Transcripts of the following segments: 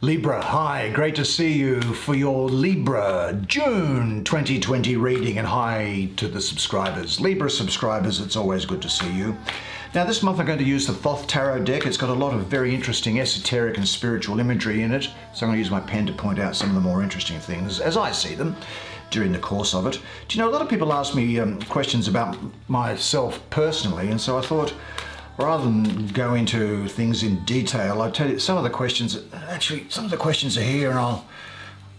Libra, hi, great to see you for your Libra June 2020 reading, and hi to the subscribers. Libra subscribers, it's always good to see you. Now this month I'm going to use the Thoth Tarot deck. It's got a lot of very interesting esoteric and spiritual imagery in it, so I'm going to use my pen to point out some of the more interesting things as I see them during the course of it. Do you know, a lot of people ask me questions about myself personally, and so I thought, rather than go into things in detail, I'll tell you some of the questions. Actually, some of the questions are here, and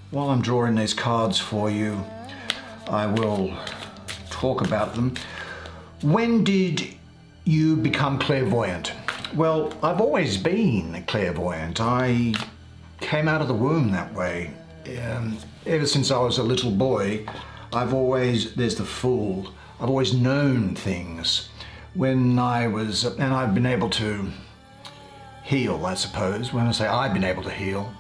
while I'm drawing these cards for you, I will talk about them. When did you become clairvoyant? Well, I've always been clairvoyant. I came out of the womb that way. Ever since I was a little boy, there's the Fool, I've always known things. And I've been able to heal, I suppose. When I say I've been able to heal,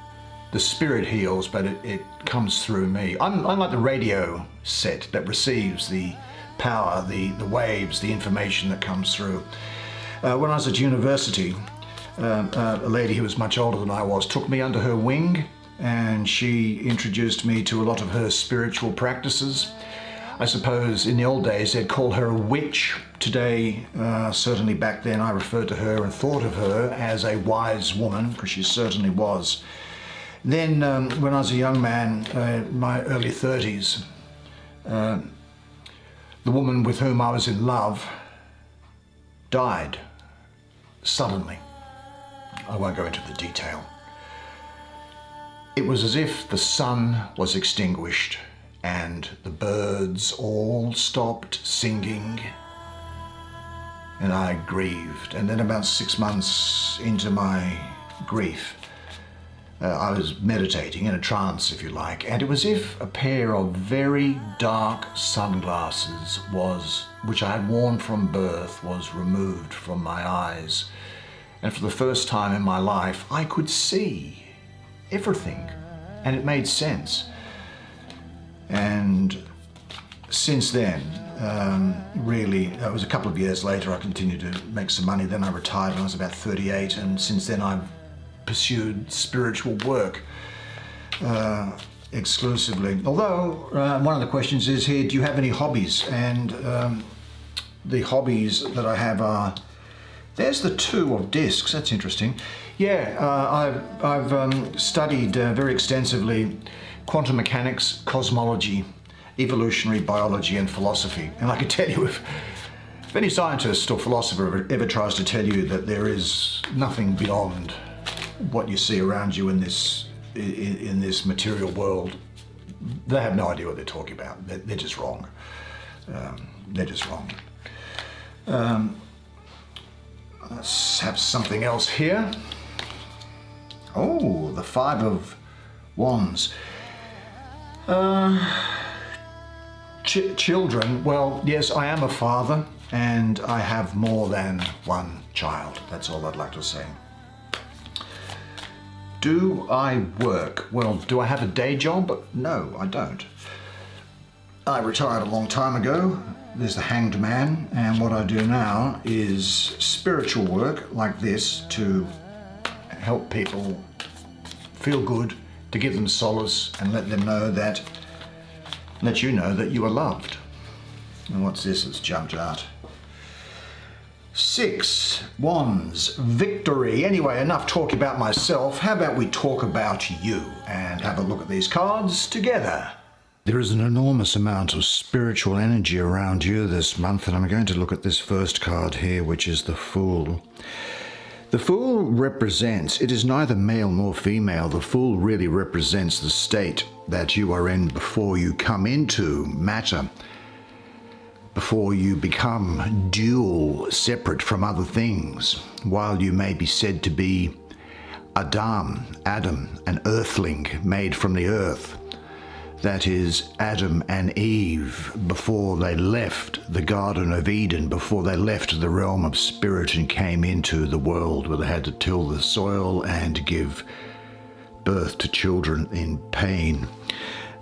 the spirit heals, but it comes through me. I'm like the radio set that receives the power, the waves, the information that comes through. When I was at university, a lady who was much older than I was took me under her wing, and she introduced me to a lot of her spiritual practices. I suppose in the old days they'd call her a witch. Today, certainly back then, I referred to her and thought of her as a wise woman, because she certainly was. Then, when I was a young man, in my early 30s, the woman with whom I was in love died suddenly. I won't go into the detail. It was as if the sun was extinguished and the birds all stopped singing, and I grieved. And then about 6 months into my grief, I was meditating in a trance, if you like, and it was as if a pair of very dark sunglasses which I had worn from birth, was removed from my eyes. And for the first time in my life, I could see everything, and it made sense. And since then, really, it was a couple of years later, I continued to make some money. Then I retired when I was about 38, and since then I've pursued spiritual work exclusively. Although, one of the questions is here, do you have any hobbies? And the hobbies that I have are, there's the Two of Discs, that's interesting. Yeah, I've studied very extensively quantum mechanics, cosmology, evolutionary biology, and philosophy. And I can tell you, if any scientist or philosopher ever tries to tell you that there is nothing beyond what you see around you in this material world, they have no idea what they're talking about. They're just wrong. They're just wrong. Let's have something else here. Oh, the Five of Wands. Children, well, yes, I am a father, and I have more than one child. That's all I'd like to say. Do I work? Well, do I have a day job? No, I don't. I retired a long time ago. There's the Hanged Man, and what I do now is spiritual work like this to help people feel good, to give them solace and let them know that, let you know that you are loved. And what's this that's jumped out? Six Wands, victory. Anyway, enough talk about myself. How about we talk about you and have a look at these cards together? There is an enormous amount of spiritual energy around you this month, and I'm going to look at this first card here, which is the Fool. The Fool represents, it is neither male nor female, the Fool really represents the state that you are in before you come into matter, before you become dual, separate from other things. While you may be said to be Adam, an earthling made from the earth, that is Adam and Eve before they left the Garden of Eden, before they left the realm of spirit and came into the world where they had to till the soil and give birth to children in pain.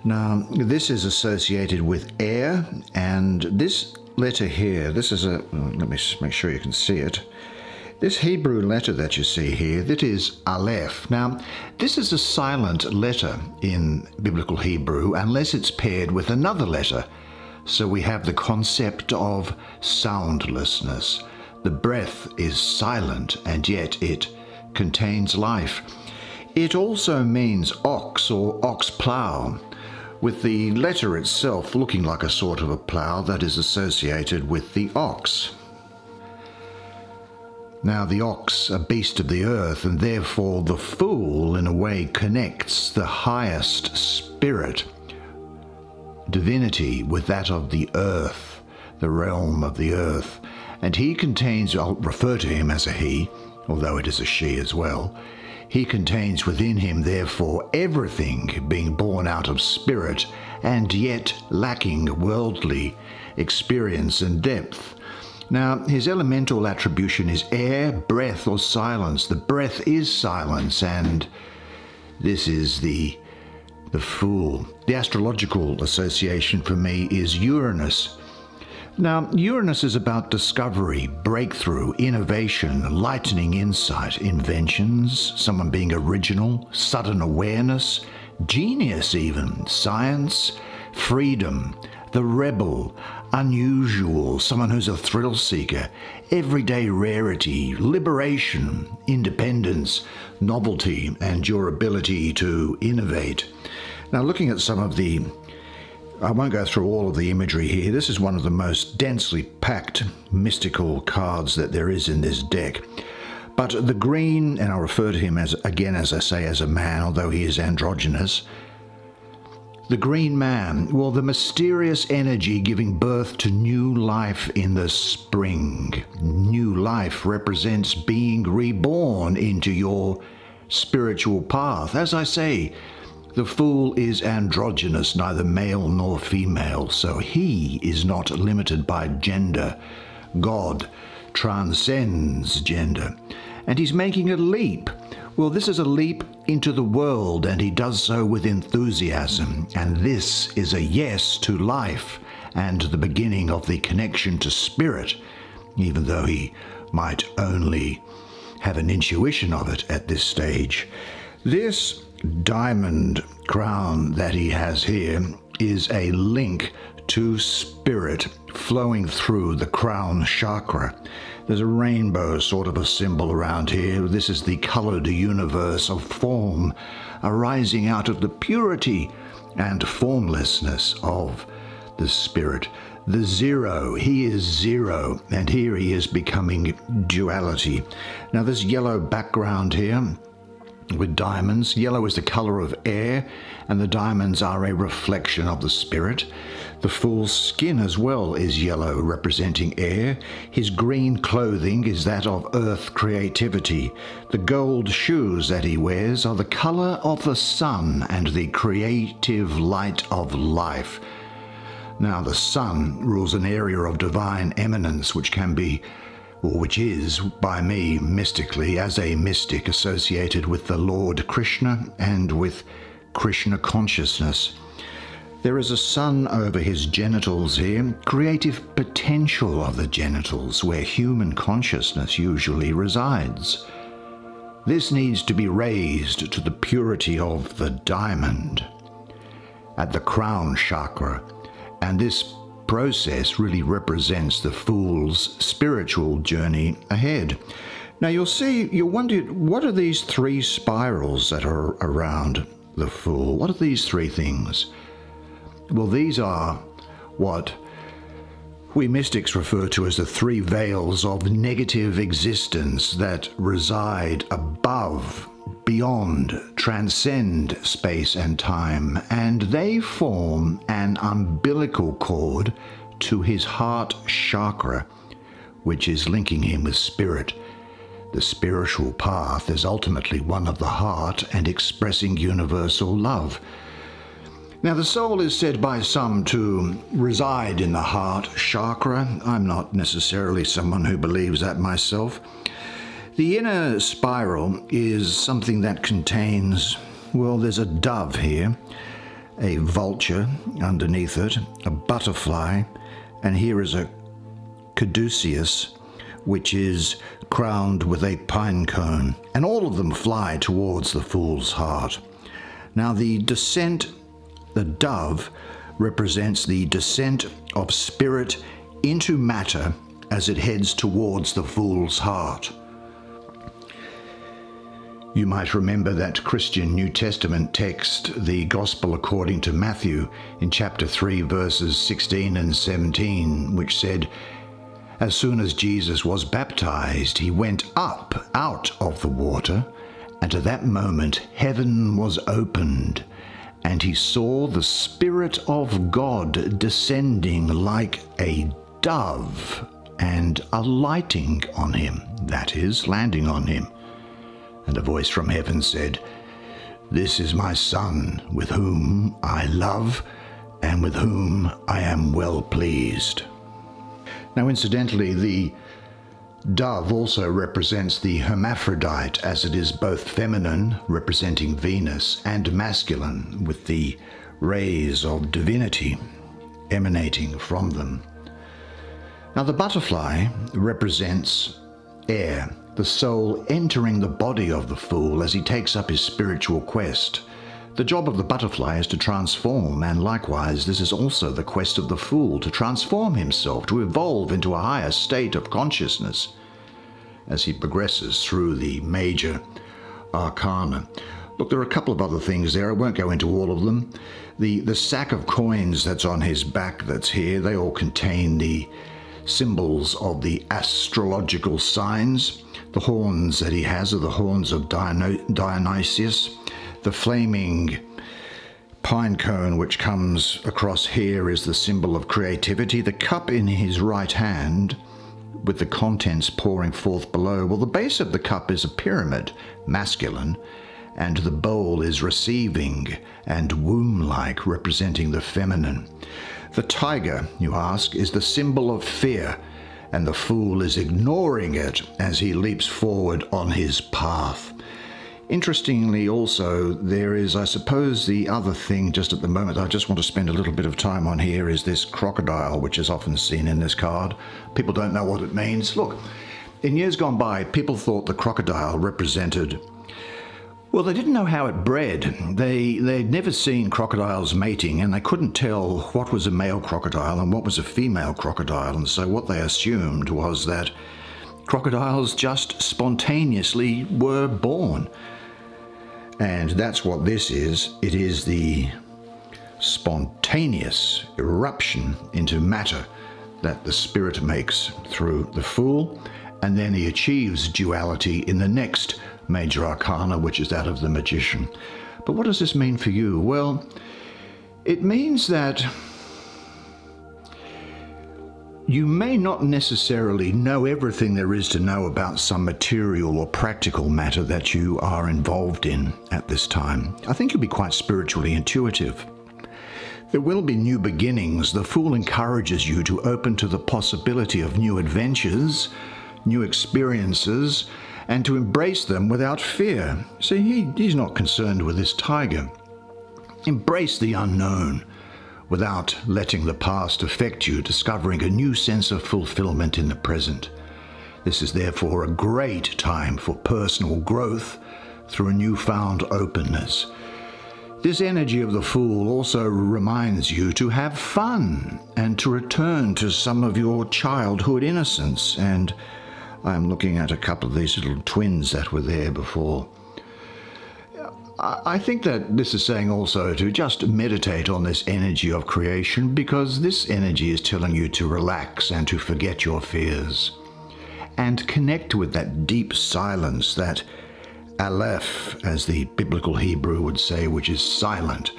Now, this is associated with air, and this letter here, this is let me make sure you can see it. This Hebrew letter that you see here, that is Aleph. Now, this is a silent letter in biblical Hebrew unless it's paired with another letter. So we have the concept of soundlessness. The breath is silent and yet it contains life. It also means ox or ox plough, with the letter itself looking like a sort of a plough that is associated with the ox. Now the ox, a beast of the earth, and therefore the fool in a way connects the highest spirit, divinity, with that of the earth, the realm of the earth. And he contains, I'll refer to him as a he, although it is a she as well. He contains within him, therefore, everything being born out of spirit and yet lacking worldly experience and depth. Now, his elemental attribution is air, breath, or silence. The breath is silence, and this is the fool. The astrological association for me is Uranus. Now, Uranus is about discovery, breakthrough, innovation, lightening insight, inventions, someone being original, sudden awareness, genius even, science, freedom, the rebel, unusual, someone who's a thrill seeker, everyday rarity, liberation, independence, novelty, and your ability to innovate. Now, looking at some of the, I won't go through all of the imagery here. This is one of the most densely packed mystical cards that there is in this deck. But the green, and I'll refer to him as, again, as I say, as a man, although he is androgynous. The green man, well, the mysterious energy giving birth to new life in the spring. New life represents being reborn into your spiritual path. As I say, the fool is androgynous, neither male nor female, so he is not limited by gender. God transcends gender, and he's making a leap. Well, this is a leap into the world, and he does so with enthusiasm, and this is a yes to life and the beginning of the connection to spirit, even though he might only have an intuition of it at this stage. This diamond crown that he has here is a link to spirit flowing through the crown chakra. There's a rainbow sort of a symbol around here. This is the colored universe of form arising out of the purity and formlessness of the spirit. The zero, he is zero, and here he is becoming duality. Now this yellow background here with diamonds. Yellow is the color of air, and the diamonds are a reflection of the spirit. The fool's skin as well is yellow, representing air. His green clothing is that of earth creativity. The gold shoes that he wears are the color of the sun and the creative light of life. Now the sun rules an area of divine eminence, which can be, or which is, by me, mystically, as a mystic, associated with the Lord Krishna and with Krishna consciousness. There is a sun over his genitals here, creative potential of the genitals, where human consciousness usually resides. This needs to be raised to the purity of the diamond at the crown chakra, and this process really represents the fool's spiritual journey ahead. Now you'll see, you'll wonder, what are these three spirals that are around the fool? What are these three things? Well, these are what we mystics refer to as the three veils of negative existence that reside above, beyond, transcend space and time, and they form an umbilical cord to his heart chakra, which is linking him with spirit. The spiritual path is ultimately one of the heart and expressing universal love. Now, the soul is said by some to reside in the heart chakra. I'm not necessarily someone who believes that myself. The inner spiral is something that contains, well, there's a dove here, a vulture underneath it, a butterfly, and here is a caduceus, which is crowned with a pine cone, and all of them fly towards the fool's heart. Now the dove represents the descent of spirit into matter as it heads towards the fool's heart. You might remember that Christian New Testament text, the Gospel according to Matthew, in chapter 3, verses 16 and 17, which said, "As soon as Jesus was baptized, he went up out of the water, and at that moment heaven was opened, and he saw the Spirit of God descending like a dove and alighting on him," that is, landing on him. And a voice from heaven said, "This is my Son, with whom I love, and with whom I am well pleased." Now, incidentally, the dove also represents the hermaphrodite, as it is both feminine, representing Venus, and masculine, with the rays of divinity emanating from them. Now, the butterfly represents air, the soul entering the body of the fool as he takes up his spiritual quest. The job of the butterfly is to transform, and likewise this is also the quest of the fool, to transform himself, to evolve into a higher state of consciousness as he progresses through the major arcana. Look, there are a couple of other things there. I won't go into all of them. The sack of coins that's on his back that's here, they all contain the symbols of the astrological signs. The horns that he has are the horns of Dionysius. The flaming pine cone which comes across here is the symbol of creativity. The cup in his right hand with the contents pouring forth below, well, the base of the cup is a pyramid, masculine, and the bowl is receiving and womb-like, representing the feminine. The tiger, you ask, is the symbol of fear, and the fool is ignoring it as he leaps forward on his path. Interestingly also, there is, I suppose, the other thing just at the moment I just want to spend a little bit of time on here is this crocodile, which is often seen in this card. People don't know what it means. Look, in years gone by, people thought the crocodile represented, well, they didn't know how it bred. They'd never seen crocodiles mating, and they couldn't tell what was a male crocodile and what was a female crocodile. And so what they assumed was that crocodiles just spontaneously were born. And that's what this is. It is the spontaneous eruption into matter that the spirit makes through the fool, and then he achieves duality in the next major arcana, which is that of the magician. But what does this mean for you? Well, it means that you may not necessarily know everything there is to know about some material or practical matter that you are involved in at this time. I think you'll be quite spiritually intuitive. There will be new beginnings. The fool encourages you to open to the possibility of new adventures, new experiences, and to embrace them without fear. See, he's not concerned with this tiger. Embrace the unknown without letting the past affect you, discovering a new sense of fulfillment in the present. This is therefore a great time for personal growth through a newfound openness. This energy of the fool also reminds you to have fun and to return to some of your childhood innocence. And I'm looking at a couple of these little twins that were there before. I think that this is saying also to just meditate on this energy of creation, because this energy is telling you to relax and to forget your fears and connect with that deep silence, that Aleph, as the biblical Hebrew would say, which is silent.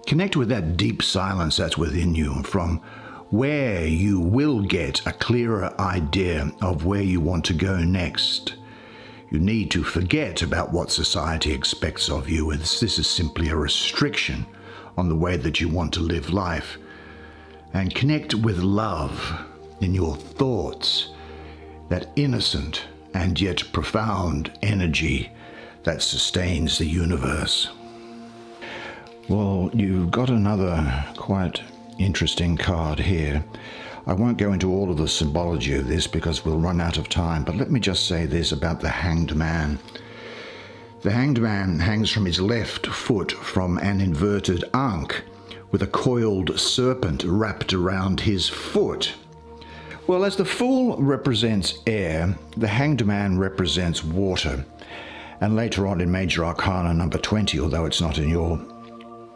Connect with that deep silence that's within you, from where you will get a clearer idea of where you want to go next. You need to forget about what society expects of you, as this is simply a restriction on the way that you want to live life. And connect with love in your thoughts, that innocent and yet profound energy that sustains the universe. Well, you've got another quite interesting card here. I won't go into all of the symbology of this because we'll run out of time, but let me just say this about the Hanged Man. The Hanged Man hangs from his left foot from an inverted ankh with a coiled serpent wrapped around his foot. Well, as the Fool represents air, the Hanged Man represents water. And later on in Major Arcana number 20, although it's not in your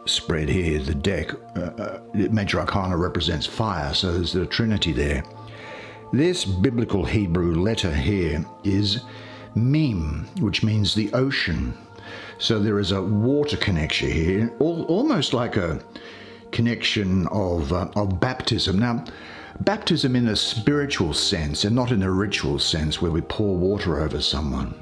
spread here, the deck, Major Arcana represents fire, so there's the Trinity there. This biblical Hebrew letter here is Mem, which means the ocean. So there is a water connection here, almost like a connection of baptism. Now, baptism in a spiritual sense and not in a ritual sense where we pour water over someone.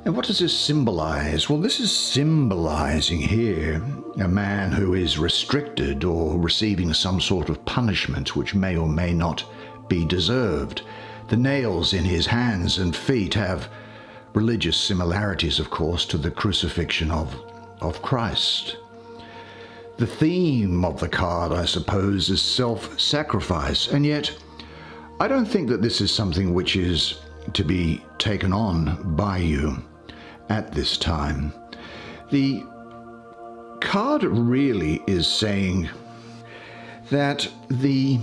And what does this symbolize? Well, this is symbolizing here a man who is restricted or receiving some sort of punishment which may or may not be deserved. The nails in his hands and feet have religious similarities, of course, to the crucifixion of Christ. The theme of the card, I suppose, is self-sacrifice, and yet I don't think that this is something which is to be taken on by you at this time. The card really is saying that the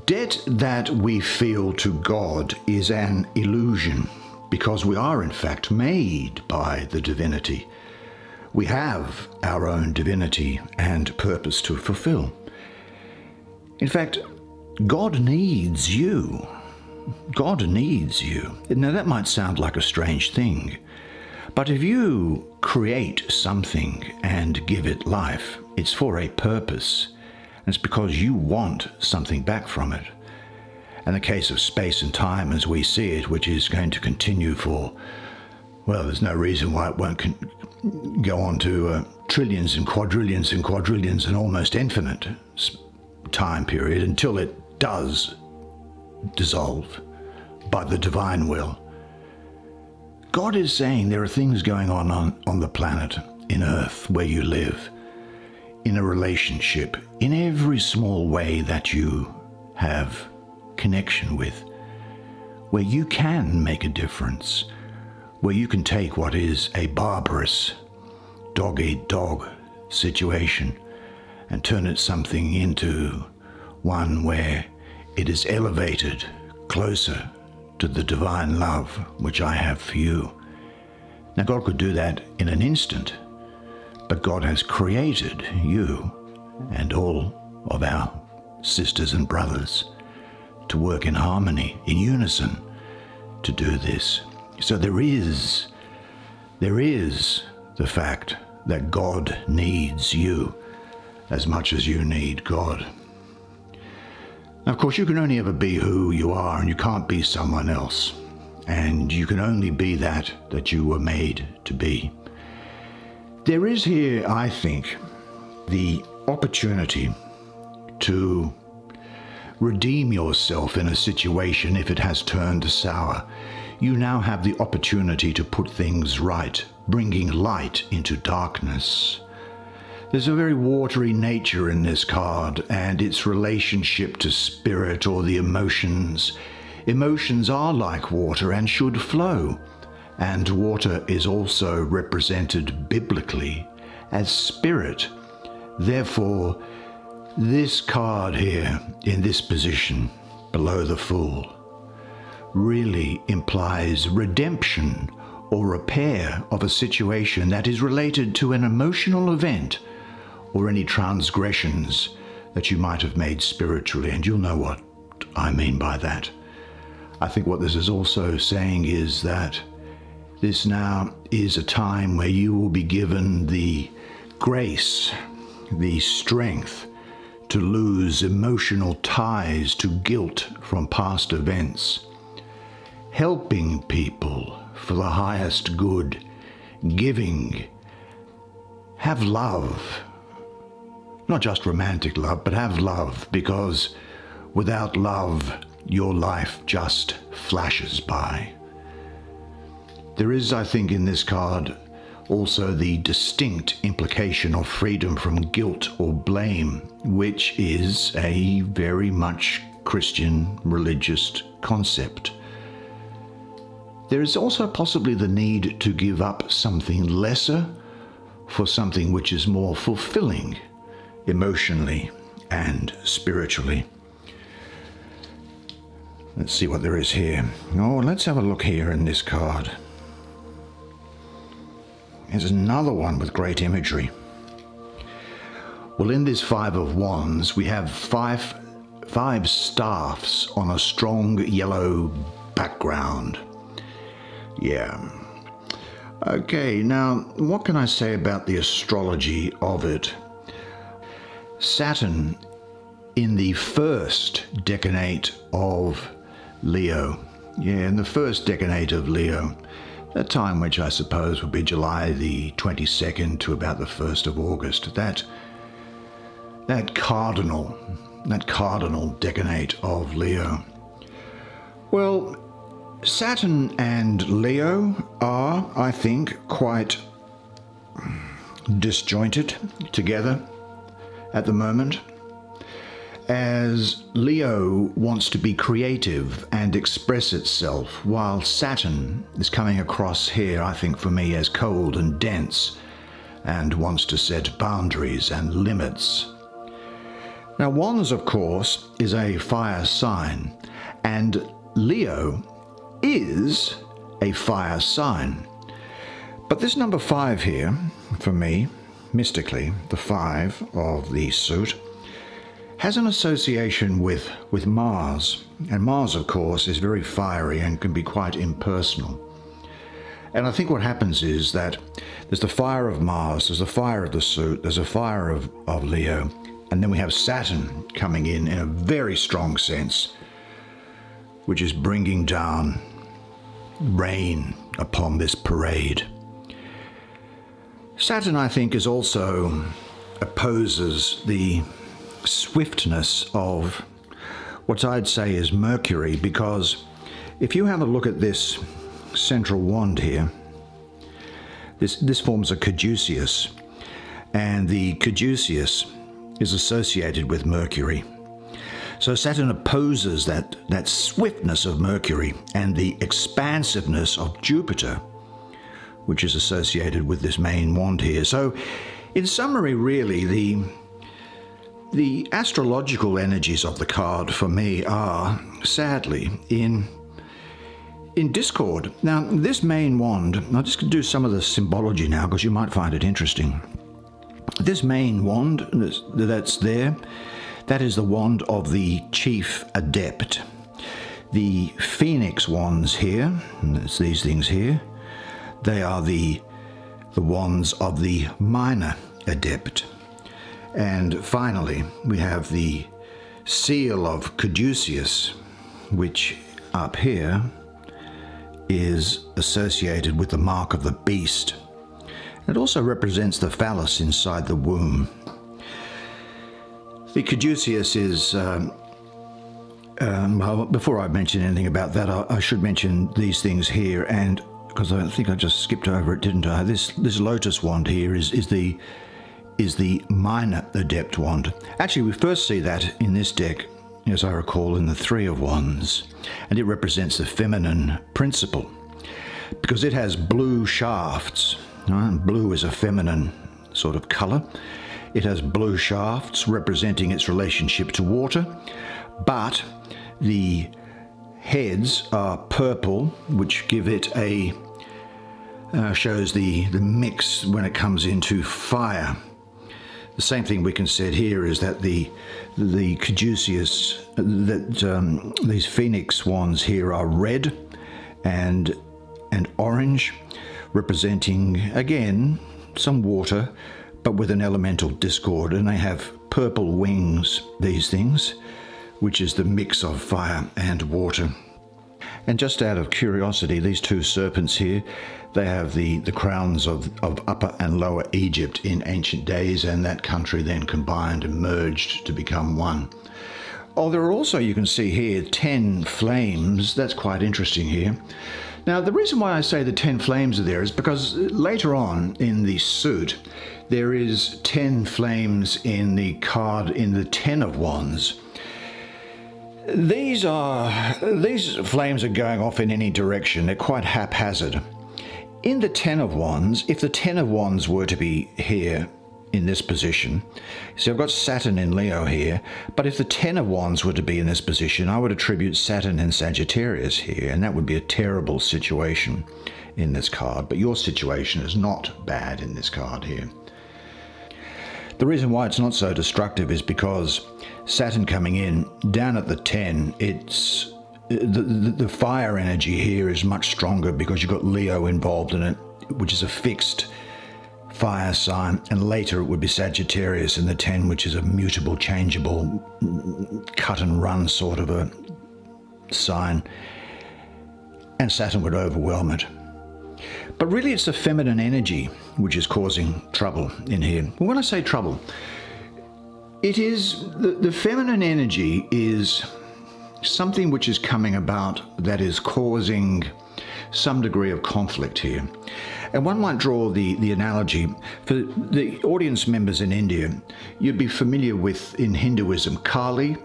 debt that we feel to God is an illusion, because we are in fact made by the divinity. We have our own divinity and purpose to fulfill. In fact, God needs you. God needs you. Now that might sound like a strange thing, but if you create something and give it life, it's for a purpose, and it's because you want something back from it. And the case of space and time as we see it, which is going to continue for, well, there's no reason why it won't go on to trillions and quadrillions and almost infinite time period until it does dissolve by the divine will. God is saying there are things going on the planet, in Earth, where you live, in a relationship, in every small way that you have connection with, where you can make a difference, where you can take what is a barbarous dog-eat-dog situation and turn it something into one where it is elevated closer to the divine love which I have for you. Now, God could do that in an instant, but God has created you and all of our sisters and brothers to work in harmony, in unison, to do this. So there is the fact that God needs you as much as you need God. Now, of course, you can only ever be who you are, and you can't be someone else. And you can only be that you were made to be. There is here, I think, the opportunity to redeem yourself in a situation if it has turned sour. You now have the opportunity to put things right, bringing light into darkness. There's a very watery nature in this card and its relationship to spirit or the emotions. Emotions are like water and should flow, and water is also represented biblically as spirit. Therefore, this card here in this position below the Fool really implies redemption or repair of a situation that is related to an emotional event or any transgressions that you might have made spiritually, and you'll know what I mean by that. I think what this is also saying is that this now is a time where you will be given the grace, the strength to lose emotional ties to guilt from past events, helping people for the highest good, giving, have love. Not just romantic love, but have love, because without love, your life just flashes by. There is, I think, in this card also the distinct implication of freedom from guilt or blame, which is a very much Christian religious concept. There is also possibly the need to give up something lesser for something which is more fulfilling emotionally and spiritually. Let's see what there is here. Oh, let's have a look here in this card. Here's another one with great imagery. Well, in this Five of Wands, we have five staffs on a strong yellow background. Yeah. Okay, now, what can I say about the astrology of it? Saturn in the first decanate of Leo. Yeah, in the first decanate of Leo. A time which I suppose would be July the 22nd to about the 1st of August. That cardinal decanate of Leo. Well, Saturn and Leo are, I think, quite disjointed together at the moment, as Leo wants to be creative and express itself, while Saturn is coming across here, I think, for me, as cold and dense and wants to set boundaries and limits. Now, Wands, of course, is a fire sign, and Leo is a fire sign. But this number 5 here, for me, mystically, the 5 of the suit, has an association with Mars. And Mars, of course, is very fiery and can be quite impersonal. And I think what happens is that there's the fire of Mars, there's the fire of the suit, there's a fire of Leo, and then we have Saturn coming in a very strong sense, which is bringing down rain upon this parade. Saturn, I think, is also opposes the swiftness of what I'd say is Mercury, because if you have a look at this central wand here, this forms a caduceus, and the caduceus is associated with Mercury. So Saturn opposes that swiftness of Mercury and the expansiveness of Jupiter, which is associated with this main wand here. So in summary, really, the astrological energies of the card for me are, sadly, in discord. Now, this main wand, I'll just do some of the symbology now because you might find it interesting. This main wand that's there, that is the wand of the chief adept. The phoenix wands here, and that's these things here, they are the wands of the minor adept. And finally, we have the seal of Caduceus, which up here is associated with the mark of the beast. It also represents the phallus inside the womb. The Caduceus is, well, before I mention anything about that, I should mention these things here, and because I think I just skipped over it, didn't I? This lotus wand here is the minor adept wand. Actually, we first see that in this deck, as I recall, in the 3 of Wands, and it represents the feminine principle because it has blue shafts. Right? Blue is a feminine sort of color. It has blue shafts representing its relationship to water, but the heads are purple, which give it a shows the mix when it comes into fire. The same thing we can say here is that the Caduceus, these phoenix wands here are red and orange, representing again some water, but with an elemental discord, and they have purple wings, these things, which is the mix of fire and water. And just out of curiosity, these 2 serpents here, they have the crowns of Upper and Lower Egypt in ancient days, and that country then combined and merged to become one. Oh, there are also, you can see here, 10 flames. That's quite interesting here. Now, the reason why I say the 10 flames are there is because later on in the suit, there is 10 flames in the card in the 10 of Wands. These flames are going off in any direction. They're quite haphazard. In the 10 of Wands, if the 10 of Wands were to be here in this position, so I've got Saturn in Leo here, but if the 10 of Wands were to be in this position, I would attribute Saturn in Sagittarius here, and that would be a terrible situation in this card. But your situation is not bad in this card here. The reason why it's not so destructive is because Saturn coming in down at the 10, it's the fire energy here is much stronger because you've got Leo involved in it, which is a fixed fire sign, and later it would be Sagittarius in the 10, which is a mutable, changeable, cut and run sort of a sign, and Saturn would overwhelm it. But really it's the feminine energy which is causing trouble in here. Well, when I say trouble, it is the feminine energy is something which is coming about that is causing some degree of conflict here. And one might draw the analogy, for the audience members in India, you'd be familiar with, in Hinduism, Kali.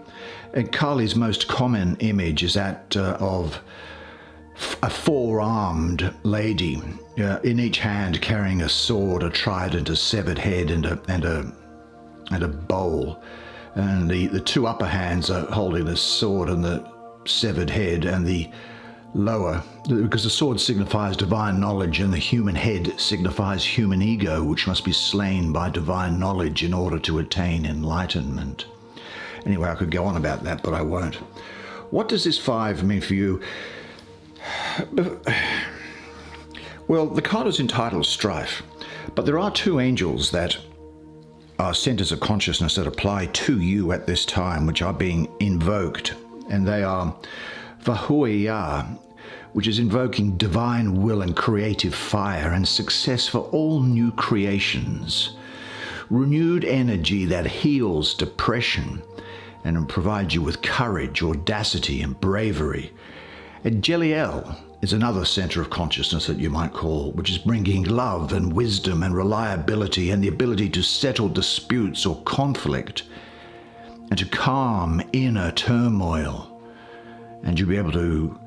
And Kali's most common image is that of a four-armed lady, in each hand carrying a sword, a trident, a severed head, and a bowl. And the two upper hands are holding the sword and the severed head, and the lower, because the sword signifies divine knowledge and the human head signifies human ego, which must be slain by divine knowledge in order to attain enlightenment. Anyway, I could go on about that, but I won't. What does this 5 mean for you? Well, the card is entitled Strife, but there are 2 angels that are centers of consciousness that apply to you at this time, which are being invoked, and they are Vahuya, which is invoking divine will and creative fire and success for all new creations, renewed energy that heals depression and provides you with courage, audacity, and bravery. And Jeliel is another center of consciousness that you might call, which is bringing love and wisdom and reliability and the ability to settle disputes or conflict and to calm inner turmoil. And you'll be able to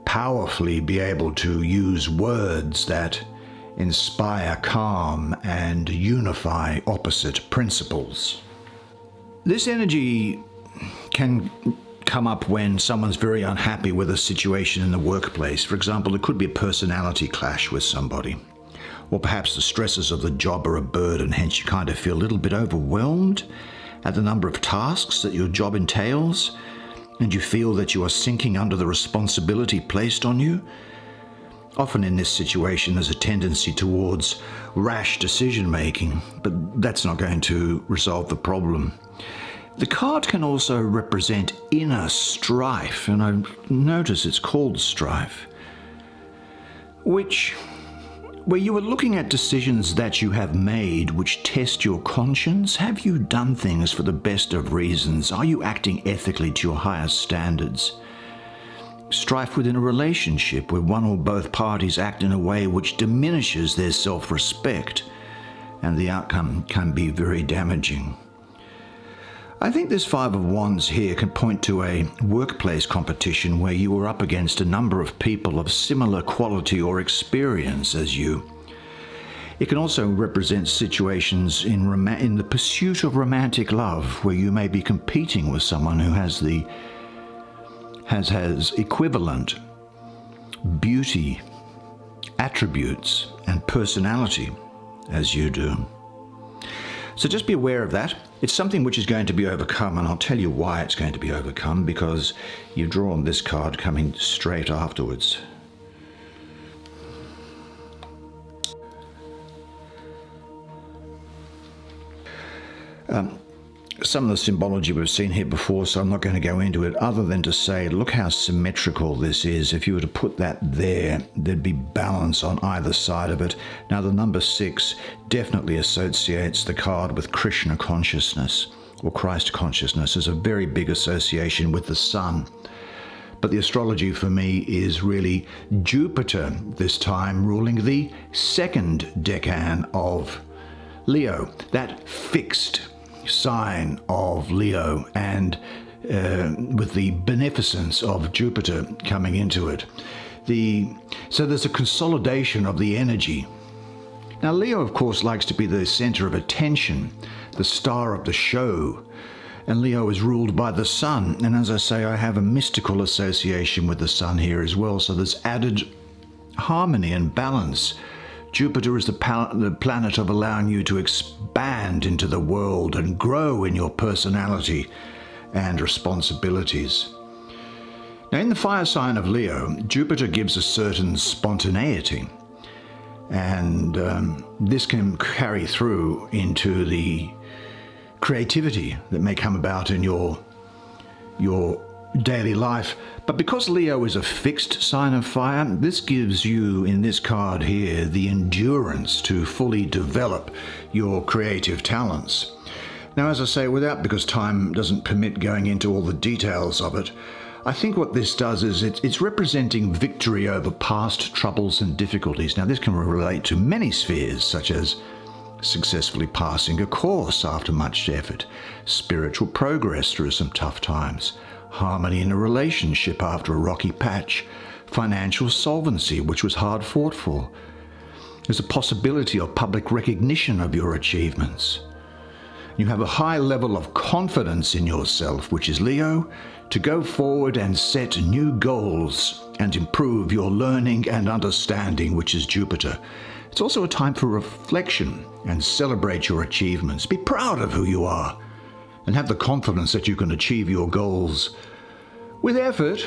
powerfully be able to use words that inspire calm and unify opposite principles. This energy can come up when someone's very unhappy with a situation in the workplace. For example, there could be a personality clash with somebody, or perhaps the stresses of the job are a burden, hence you kind of feel a little bit overwhelmed at the number of tasks that your job entails, and you feel that you are sinking under the responsibility placed on you. Often in this situation there's a tendency towards rash decision making, but that's not going to resolve the problem. The card can also represent inner strife, and I notice it's called strife, where you are looking at decisions that you have made which test your conscience. Have you done things for the best of reasons? Are you acting ethically to your highest standards? Strife within a relationship where one or both parties act in a way which diminishes their self-respect, and the outcome can be very damaging. I think this 5 of Wands here can point to a workplace competition where you are up against a number of people of similar quality or experience as you. It can also represent situations in the pursuit of romantic love, where you may be competing with someone who has equivalent beauty, attributes, and personality as you do. So just be aware of that. It's something which is going to be overcome, and I'll tell you why it's going to be overcome, because you've drawn this card coming straight afterwards. Some of the symbology we've seen here before, so I'm not going to go into it, other than to say, look how symmetrical this is. If you were to put that there, there'd be balance on either side of it. Now, the number 6 definitely associates the card with Krishna consciousness, or Christ consciousness. There's a very big association with the sun, But the astrology for me is really Jupiter this time ruling the second decan of Leo, that fixed sign of Leo, and with the beneficence of Jupiter coming into it. So there's a consolidation of the energy. Now Leo, of course, likes to be the center of attention, the star of the show, and Leo is ruled by the sun. And as I say, I have a mystical association with the sun here as well, so there's added harmony and balance. Jupiter is the planet of allowing you to expand into the world and grow in your personality and responsibilities. Now, in the fire sign of Leo, Jupiter gives a certain spontaneity, and this can carry through into the creativity that may come about in your daily life. But because Leo is a fixed sign of fire, this gives you, in this card here, the endurance to fully develop your creative talents. Now, as I say, because time doesn't permit going into all the details of it, I think what this does is it's representing victory over past troubles and difficulties. Now, this can relate to many spheres, such as successfully passing a course after much effort, spiritual progress through some tough times, harmony in a relationship after a rocky patch, financial solvency, which was hard fought for. There's a possibility of public recognition of your achievements. You have a high level of confidence in yourself, which is Leo, to go forward and set new goals and improve your learning and understanding, which is Jupiter. It's also a time for reflection and celebrate your achievements. Be proud of who you are and have the confidence that you can achieve your goals with effort.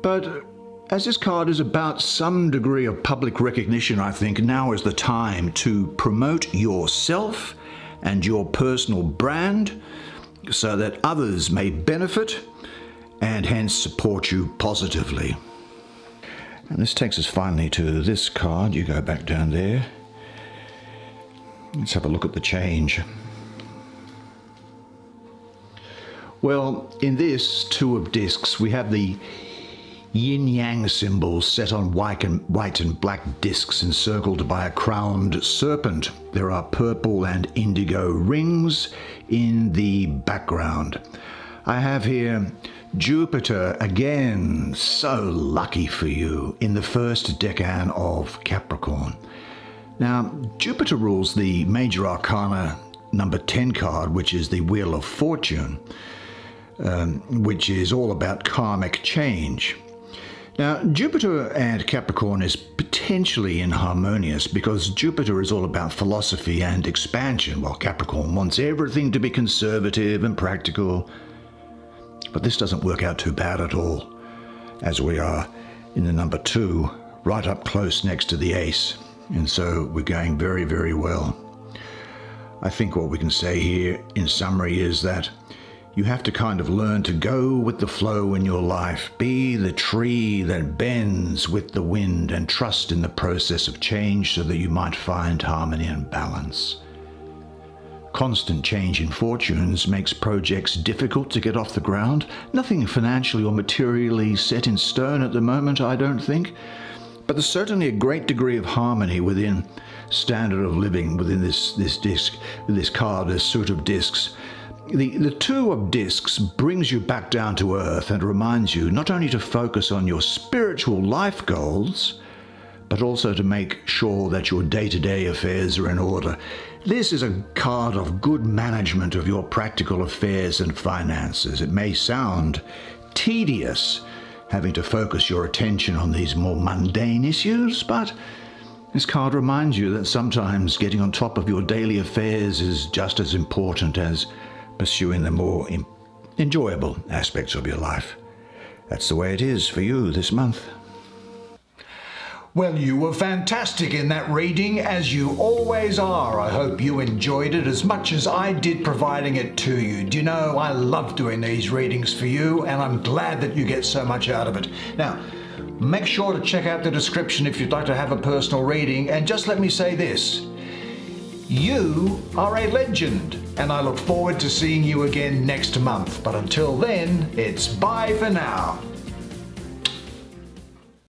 But as this card is about some degree of public recognition, I think now is the time to promote yourself and your personal brand so that others may benefit and hence support you positively. And this takes us finally to this card. You go back down there. Let's have a look at the change. Well, in this Two of Discs, we have the yin-yang symbols set on white and black discs encircled by a crowned serpent. There are purple and indigo rings in the background. I have here Jupiter, again, so lucky for you, in the first decan of Capricorn. Now, Jupiter rules the Major Arcana number 10 card, which is the Wheel of Fortune, which is all about karmic change. Now, Jupiter and Capricorn is potentially inharmonious because Jupiter is all about philosophy and expansion, while Capricorn wants everything to be conservative and practical. But this doesn't work out too bad at all, as we are in the number 2, right up close next to the ace. And so we're going very, very well. I think what we can say here in summary is that you have to kind of learn to go with the flow in your life. Be the tree that bends with the wind and trust in the process of change so that you might find harmony and balance. Constant change in fortunes makes projects difficult to get off the ground. Nothing financially or materially set in stone at the moment, I don't think. But there's certainly a great degree of harmony within standard of living within this disc, this card, this suit of discs. The Two of Discs brings you back down to earth and reminds you not only to focus on your spiritual life goals, but also to make sure that your day-to-day affairs are in order. This is a card of good management of your practical affairs and finances. It may sound tedious having to focus your attention on these more mundane issues, but this card reminds you that sometimes getting on top of your daily affairs is just as important as pursuing the more enjoyable aspects of your life. That's the way it is for you this month. Well, you were fantastic in that reading, as you always are. I hope you enjoyed it as much as I did providing it to you. Do you know, I love doing these readings for you, and I'm glad that you get so much out of it. Now, make sure to check out the description if you'd like to have a personal reading, and just let me say this. You are a legend, and I look forward to seeing you again next month. But until then, it's bye for now.